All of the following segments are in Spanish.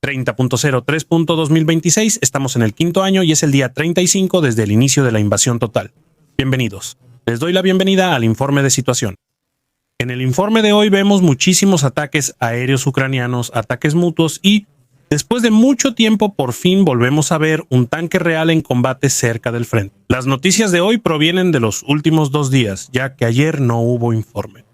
30.03.2026, estamos en el quinto año y es el día 35 desde el inicio de la invasión total. Bienvenidos. Les doy la bienvenida al informe de situación. En el informe de hoy vemos muchísimos ataques aéreos ucranianos, ataques mutuos y, después de mucho tiempo, por fin volvemos a ver un tanque real en combate cerca del frente. Las noticias de hoy provienen de los últimos 2 días, ya que ayer no hubo informe.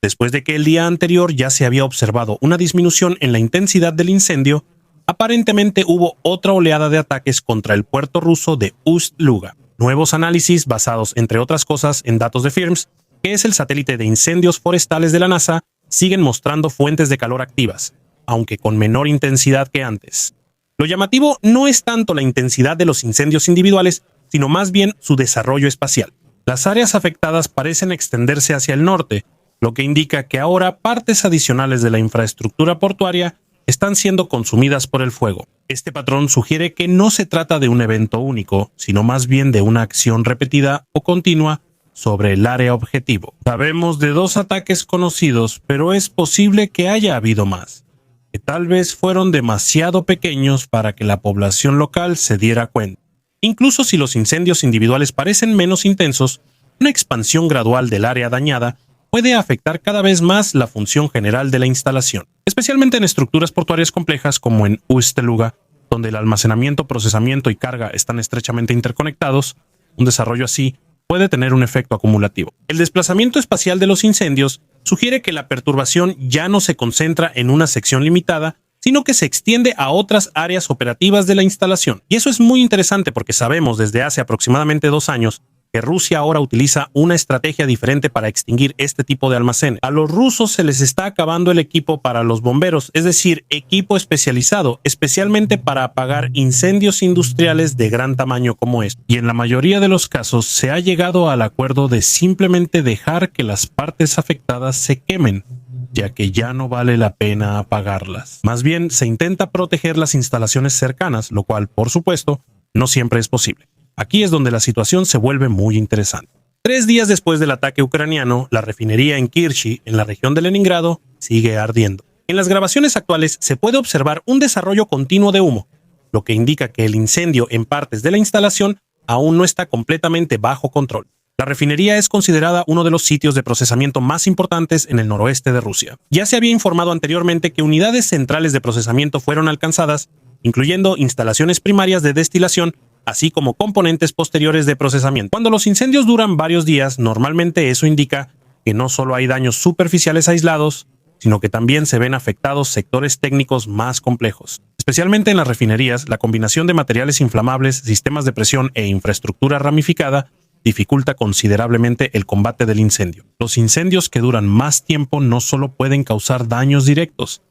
Después de que el día anterior ya se había observado una disminución en la intensidad del incendio, aparentemente hubo otra oleada de ataques contra el puerto ruso de Ust-Luga. Nuevos análisis basados, entre otras cosas, en datos de FIRMS, que es el satélite de incendios forestales de la NASA, siguen mostrando fuentes de calor activas, aunque con menor intensidad que antes. Lo llamativo no es tanto la intensidad de los incendios individuales, sino más bien su desarrollo espacial. Las áreas afectadas parecen extenderse hacia el norte, lo que indica que ahora partes adicionales de la infraestructura portuaria están siendo consumidas por el fuego. Este patrón sugiere que no se trata de un evento único, sino más bien de una acción repetida o continua sobre el área objetivo. Sabemos de 2 ataques conocidos, pero es posible que haya habido más, que tal vez fueron demasiado pequeños para que la población local se diera cuenta. Incluso si los incendios individuales parecen menos intensos, una expansión gradual del área dañada puede afectar cada vez más la función general de la instalación, especialmente en estructuras portuarias complejas como en Ust-Luga, donde el almacenamiento, procesamiento y carga están estrechamente interconectados. Un desarrollo así puede tener un efecto acumulativo. El desplazamiento espacial de los incendios sugiere que la perturbación ya no se concentra en una sección limitada, sino que se extiende a otras áreas operativas de la instalación. Y eso es muy interesante porque sabemos desde hace aproximadamente 2 años que Rusia ahora utiliza una estrategia diferente para extinguir este tipo de almacenes. A los rusos se les está acabando el equipo para los bomberos, es decir, equipo especializado, especialmente para apagar incendios industriales de gran tamaño como este. Y en la mayoría de los casos se ha llegado al acuerdo de simplemente dejar que las partes afectadas se quemen, ya que ya no vale la pena apagarlas. Más bien, se intenta proteger las instalaciones cercanas, lo cual, por supuesto, no siempre es posible. Aquí es donde la situación se vuelve muy interesante. 3 días después del ataque ucraniano, la refinería en Kirchi, en la región de Leningrado, sigue ardiendo. En las grabaciones actuales se puede observar un desarrollo continuo de humo, lo que indica que el incendio en partes de la instalación aún no está completamente bajo control. La refinería es considerada uno de los sitios de procesamiento más importantes en el noroeste de Rusia. Ya se había informado anteriormente que unidades centrales de procesamiento fueron alcanzadas, incluyendo instalaciones primarias de destilación, así como componentes posteriores de procesamiento. Cuando los incendios duran varios días, normalmente eso indica que no solo hay daños superficiales aislados, sino que también se ven afectados sectores técnicos más complejos. Especialmente en las refinerías, la combinación de materiales inflamables, sistemas de presión e infraestructura ramificada dificulta considerablemente el combate del incendio. Los incendios que duran más tiempo no solo pueden causar daños directos,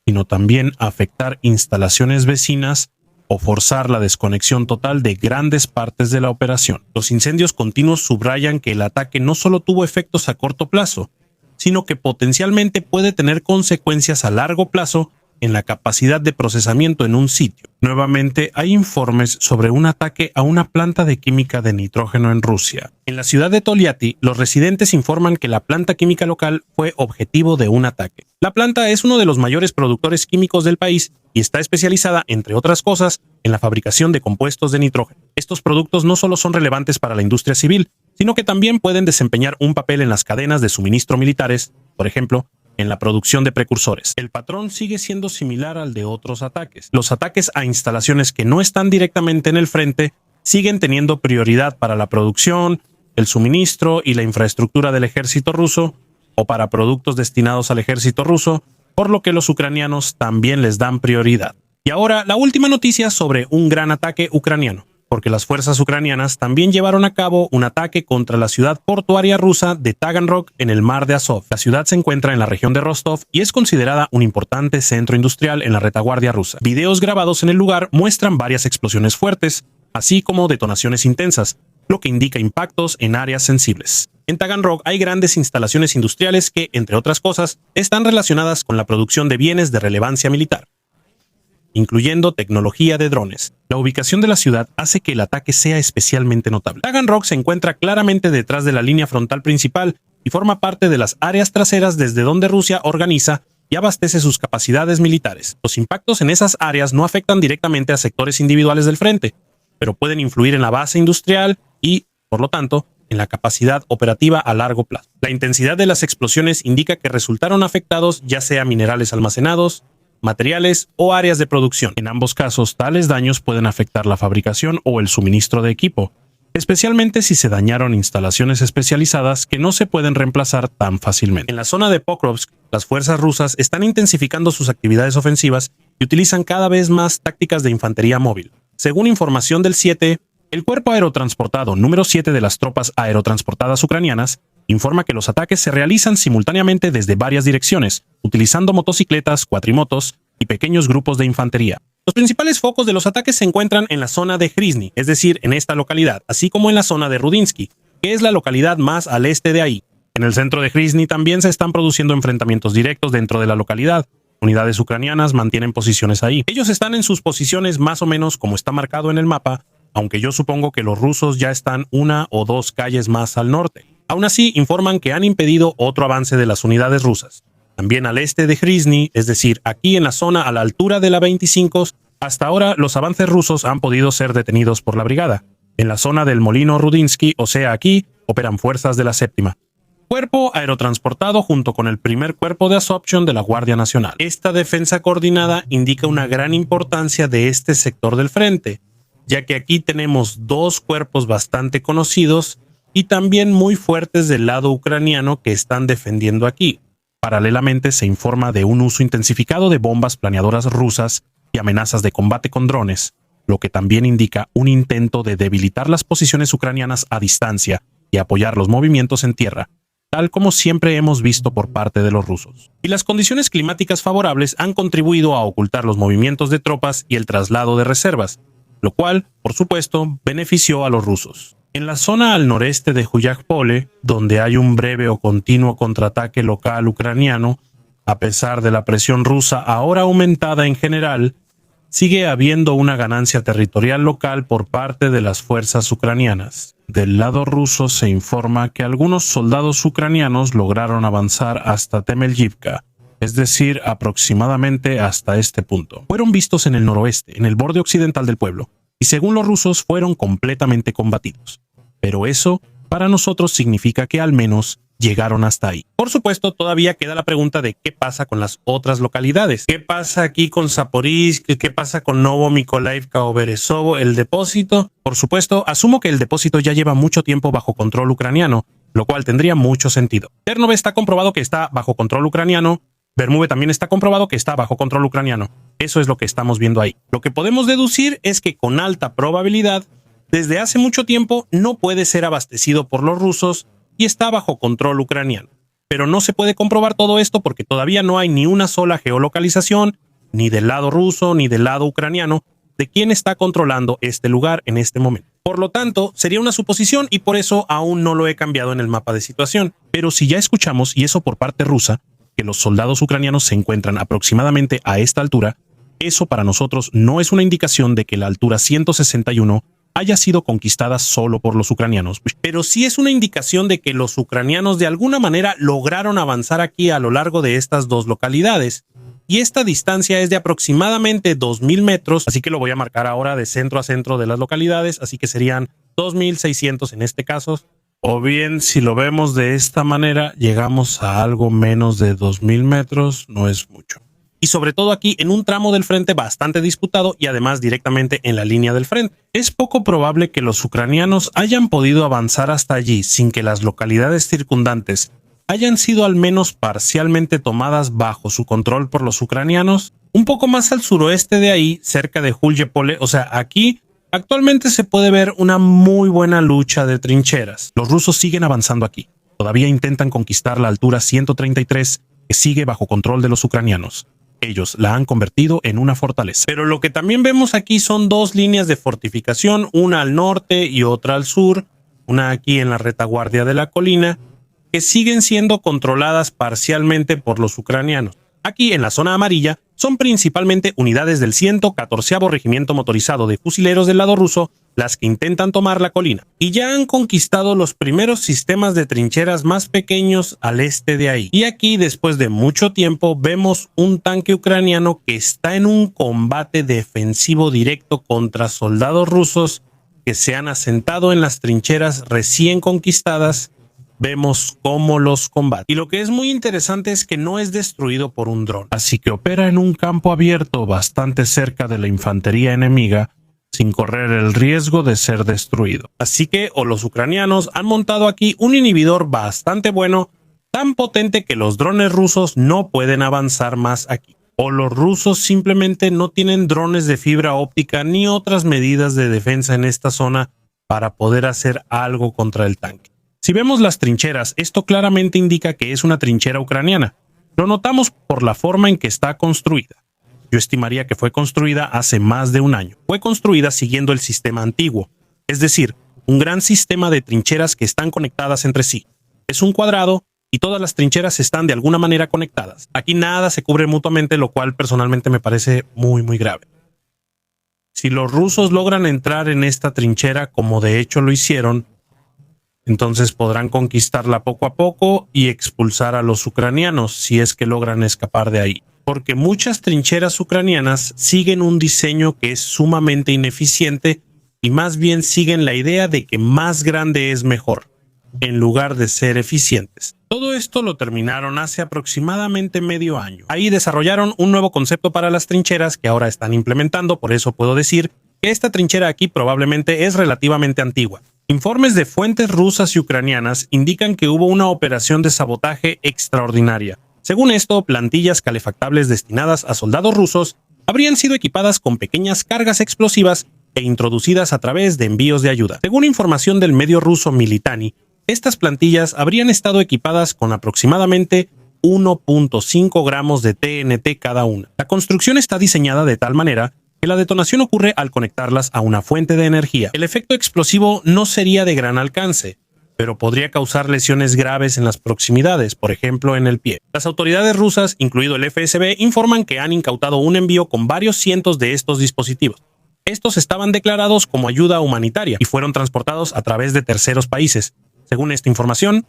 sino también afectar instalaciones vecinas o forzar la desconexión total de grandes partes de la operación. Los incendios continuos subrayan que el ataque no solo tuvo efectos a corto plazo, sino que potencialmente puede tener consecuencias a largo plazo en la capacidad de procesamiento en un sitio. Nuevamente, hay informes sobre un ataque a una planta de química de nitrógeno en Rusia. En la ciudad de Tolyatti, los residentes informan que la planta química local fue objetivo de un ataque. La planta es uno de los mayores productores químicos del país y está especializada, entre otras cosas, en la fabricación de compuestos de nitrógeno. Estos productos no solo son relevantes para la industria civil, sino que también pueden desempeñar un papel en las cadenas de suministro militares, por ejemplo, en la producción de precursores. El patrón sigue siendo similar al de otros ataques. Los ataques a instalaciones que no están directamente en el frente siguen teniendo prioridad para la producción, el suministro y la infraestructura del ejército ruso, o para productos destinados al ejército ruso, por lo que los ucranianos también les dan prioridad. Y ahora, la última noticia sobre un gran ataque ucraniano, porque las fuerzas ucranianas también llevaron a cabo un ataque contra la ciudad portuaria rusa de Taganrog en el mar de Azov. La ciudad se encuentra en la región de Rostov y es considerada un importante centro industrial en la retaguardia rusa. Videos grabados en el lugar muestran varias explosiones fuertes, así como detonaciones intensas, lo que indica impactos en áreas sensibles. En Taganrog hay grandes instalaciones industriales que, entre otras cosas, están relacionadas con la producción de bienes de relevancia militar, incluyendo tecnología de drones. La ubicación de la ciudad hace que el ataque sea especialmente notable. Taganrog se encuentra claramente detrás de la línea frontal principal y forma parte de las áreas traseras desde donde Rusia organiza y abastece sus capacidades militares. Los impactos en esas áreas no afectan directamente a sectores individuales del frente, pero pueden influir en la base industrial y, por lo tanto, en la capacidad operativa a largo plazo. La intensidad de las explosiones indica que resultaron afectados ya sea minerales almacenados, materiales o áreas de producción. En ambos casos, tales daños pueden afectar la fabricación o el suministro de equipo, especialmente si se dañaron instalaciones especializadas que no se pueden reemplazar tan fácilmente. En la zona de Pokrovsk, las fuerzas rusas están intensificando sus actividades ofensivas y utilizan cada vez más tácticas de infantería móvil. Según información del 7, el cuerpo aerotransportado número 7 de las tropas aerotransportadas ucranianas informa que los ataques se realizan simultáneamente desde varias direcciones, utilizando motocicletas, cuatrimotos y pequeños grupos de infantería. Los principales focos de los ataques se encuentran en la zona de Grozny, es decir, en esta localidad, así como en la zona de Rudinsky, que es la localidad más al este de ahí. En el centro de Grozny también se están produciendo enfrentamientos directos dentro de la localidad. Unidades ucranianas mantienen posiciones ahí. Ellos están en sus posiciones más o menos como está marcado en el mapa, aunque yo supongo que los rusos ya están una o dos calles más al norte. Aún así, informan que han impedido otro avance de las unidades rusas. También al este de Grozny, es decir, aquí en la zona a la altura de la 25, hasta ahora los avances rusos han podido ser detenidos por la brigada. En la zona del molino Rudinsky, o sea aquí, operan fuerzas de la séptima. Cuerpo aerotransportado junto con el primer cuerpo de Assumption de la Guardia Nacional. Esta defensa coordinada indica una gran importancia de este sector del frente, ya que aquí tenemos dos cuerpos bastante conocidos y también muy fuertes del lado ucraniano que están defendiendo aquí. Paralelamente se informa de un uso intensificado de bombas planeadoras rusas y amenazas de combate con drones, lo que también indica un intento de debilitar las posiciones ucranianas a distancia y apoyar los movimientos en tierra, tal como siempre hemos visto por parte de los rusos. Y las condiciones climáticas favorables han contribuido a ocultar los movimientos de tropas y el traslado de reservas, lo cual, por supuesto, benefició a los rusos. En la zona al noreste de Guyakpole, donde hay un breve o continuo contraataque local ucraniano, a pesar de la presión rusa ahora aumentada en general, sigue habiendo una ganancia territorial local por parte de las fuerzas ucranianas. Del lado ruso se informa que algunos soldados ucranianos lograron avanzar hasta Temeljivka, es decir, aproximadamente hasta este punto. Fueron vistos en el noroeste, en el borde occidental del pueblo, y según los rusos fueron completamente combatidos. Pero eso, para nosotros, significa que al menos llegaron hasta ahí. Por supuesto, todavía queda la pregunta de qué pasa con las otras localidades. ¿Qué pasa aquí con Zaporizhzhia? ¿Qué pasa con Novomykolaiivka o Berezovo? ¿El depósito? Por supuesto, asumo que el depósito ya lleva mucho tiempo bajo control ucraniano, lo cual tendría mucho sentido. Ternov está comprobado que está bajo control ucraniano. Bermube también está comprobado que está bajo control ucraniano. Eso es lo que estamos viendo ahí. Lo que podemos deducir es que con alta probabilidad, desde hace mucho tiempo no puede ser abastecido por los rusos y está bajo control ucraniano. Pero no se puede comprobar todo esto porque todavía no hay ni una sola geolocalización, ni del lado ruso ni del lado ucraniano, de quién está controlando este lugar en este momento. Por lo tanto, sería una suposición y por eso aún no lo he cambiado en el mapa de situación. Pero si ya escuchamos, y eso por parte rusa, que los soldados ucranianos se encuentran aproximadamente a esta altura, eso para nosotros no es una indicación de que la altura 161 haya sido conquistada solo por los ucranianos, pero sí es una indicación de que los ucranianos de alguna manera lograron avanzar aquí a lo largo de estas dos localidades. Y esta distancia es de aproximadamente 2.000 metros, así que lo voy a marcar ahora de centro a centro de las localidades, así que serían 2.600 en este caso. O bien, si lo vemos de esta manera, llegamos a algo menos de 2.000 metros, no es mucho. Y sobre todo aquí en un tramo del frente bastante disputado y además directamente en la línea del frente. Es poco probable que los ucranianos hayan podido avanzar hasta allí sin que las localidades circundantes hayan sido al menos parcialmente tomadas bajo su control por los ucranianos. Un poco más al suroeste de ahí, cerca de Guyakpole, o sea, aquí actualmente se puede ver una muy buena lucha de trincheras. Los rusos siguen avanzando aquí. Todavía intentan conquistar la altura 133 que sigue bajo control de los ucranianos. Ellos la han convertido en una fortaleza. Pero lo que también vemos aquí son dos líneas de fortificación, una al norte y otra al sur, una aquí en la retaguardia de la colina, que siguen siendo controladas parcialmente por los ucranianos. Aquí en la zona amarilla son principalmente unidades del 114º Regimiento Motorizado de Fusileros del lado ruso las que intentan tomar la colina, y ya han conquistado los primeros sistemas de trincheras más pequeños al este de ahí. Y aquí, después de mucho tiempo, vemos un tanque ucraniano que está en un combate defensivo directo contra soldados rusos que se han asentado en las trincheras recién conquistadas. Vemos cómo los combate. Y lo que es muy interesante es que no es destruido por un dron, así que opera en un campo abierto bastante cerca de la infantería enemiga, sin correr el riesgo de ser destruido. Así que o los ucranianos han montado aquí un inhibidor bastante bueno, tan potente que los drones rusos no pueden avanzar más aquí. O los rusos simplemente no tienen drones de fibra óptica ni otras medidas de defensa en esta zona para poder hacer algo contra el tanque. Si vemos las trincheras, esto claramente indica que es una trinchera ucraniana. Lo notamos por la forma en que está construida. Yo estimaría que fue construida hace más de un año. Fue construida siguiendo el sistema antiguo, es decir, un gran sistema de trincheras que están conectadas entre sí. Es un cuadrado y todas las trincheras están de alguna manera conectadas. Aquí nada se cubre mutuamente, lo cual personalmente me parece muy grave. Si los rusos logran entrar en esta trinchera, como de hecho lo hicieron, entonces podrán conquistarla poco a poco y expulsar a los ucranianos si es que logran escapar de ahí. Porque muchas trincheras ucranianas siguen un diseño que es sumamente ineficiente y más bien siguen la idea de que más grande es mejor, en lugar de ser eficientes. Todo esto lo terminaron hace aproximadamente medio año. Ahí desarrollaron un nuevo concepto para las trincheras que ahora están implementando, por eso puedo decir que esta trinchera aquí probablemente es relativamente antigua. Informes de fuentes rusas y ucranianas indican que hubo una operación de sabotaje extraordinaria. Según esto, plantillas calefactables destinadas a soldados rusos habrían sido equipadas con pequeñas cargas explosivas e introducidas a través de envíos de ayuda. Según información del medio ruso Militani, estas plantillas habrían estado equipadas con aproximadamente 1.5 gramos de TNT cada una. La construcción está diseñada de tal manera que la detonación ocurre al conectarlas a una fuente de energía. El efecto explosivo no sería de gran alcance, pero podría causar lesiones graves en las proximidades, por ejemplo en el pie. Las autoridades rusas, incluido el FSB, informan que han incautado un envío con varios cientos de estos dispositivos. Estos estaban declarados como ayuda humanitaria y fueron transportados a través de terceros países. Según esta información,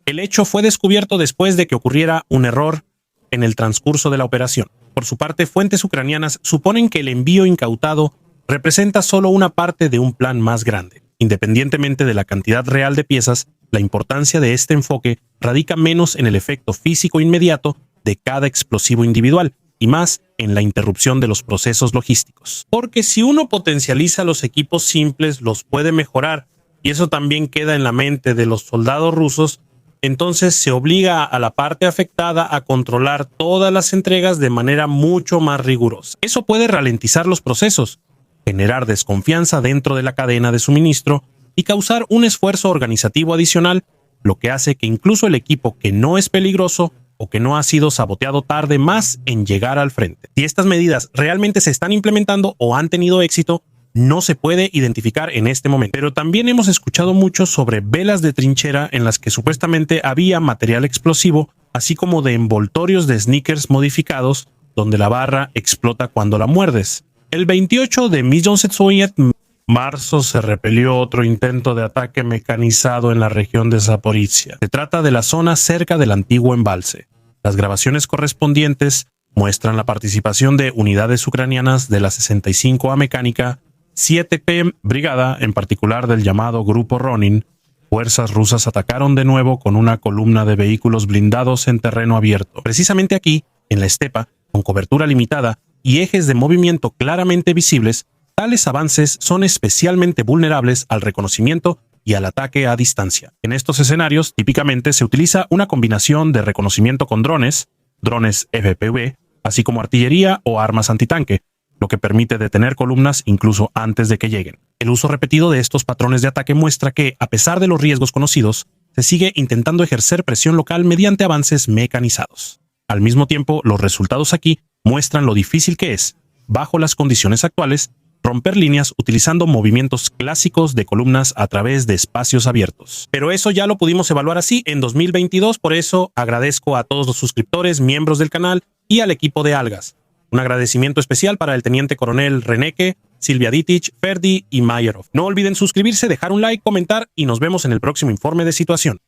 el hecho fue descubierto después de que ocurriera un error en el transcurso de la operación. Por su parte, fuentes ucranianas suponen que el envío incautado representa solo una parte de un plan más grande. Independientemente de la cantidad real de piezas, la importancia de este enfoque radica menos en el efecto físico inmediato de cada explosivo individual y más en la interrupción de los procesos logísticos. Porque si uno potencializa los equipos simples, los puede mejorar, y eso también queda en la mente de los soldados rusos, entonces se obliga a la parte afectada a controlar todas las entregas de manera mucho más rigurosa. Eso puede ralentizar los procesos, generar desconfianza dentro de la cadena de suministro y causar un esfuerzo organizativo adicional, lo que hace que incluso el equipo que no es peligroso o que no ha sido saboteado tarde más en llegar al frente. Si estas medidas realmente se están implementando o han tenido éxito, no se puede identificar en este momento. Pero también hemos escuchado mucho sobre velas de trinchera en las que supuestamente había material explosivo, así como de envoltorios de sneakers modificados, donde la barra explota cuando la muerdes. El 28 de marzo se repelió otro intento de ataque mecanizado en la región de Zaporizhia. Se trata de la zona cerca del antiguo embalse. Las grabaciones correspondientes muestran la participación de unidades ucranianas de la 65A Mecánica, 7P Brigada, en particular del llamado Grupo Ronin. Fuerzas rusas atacaron de nuevo con una columna de vehículos blindados en terreno abierto. Precisamente aquí, en la estepa, con cobertura limitada y ejes de movimiento claramente visibles, tales avances son especialmente vulnerables al reconocimiento y al ataque a distancia. En estos escenarios, típicamente se utiliza una combinación de reconocimiento con drones FPV, así como artillería o armas antitanque, lo que permite detener columnas incluso antes de que lleguen. El uso repetido de estos patrones de ataque muestra que, a pesar de los riesgos conocidos, se sigue intentando ejercer presión local mediante avances mecanizados. Al mismo tiempo, los resultados aquí muestran lo difícil que es, bajo las condiciones actuales, romper líneas utilizando movimientos clásicos de columnas a través de espacios abiertos. Pero eso ya lo pudimos evaluar así en 2022, por eso agradezco a todos los suscriptores, miembros del canal y al equipo de algas. Un agradecimiento especial para el teniente coronel Reneke, Silvia Ditich, Ferdi y Mayerov. No olviden suscribirse, dejar un like, comentar y nos vemos en el próximo informe de situación.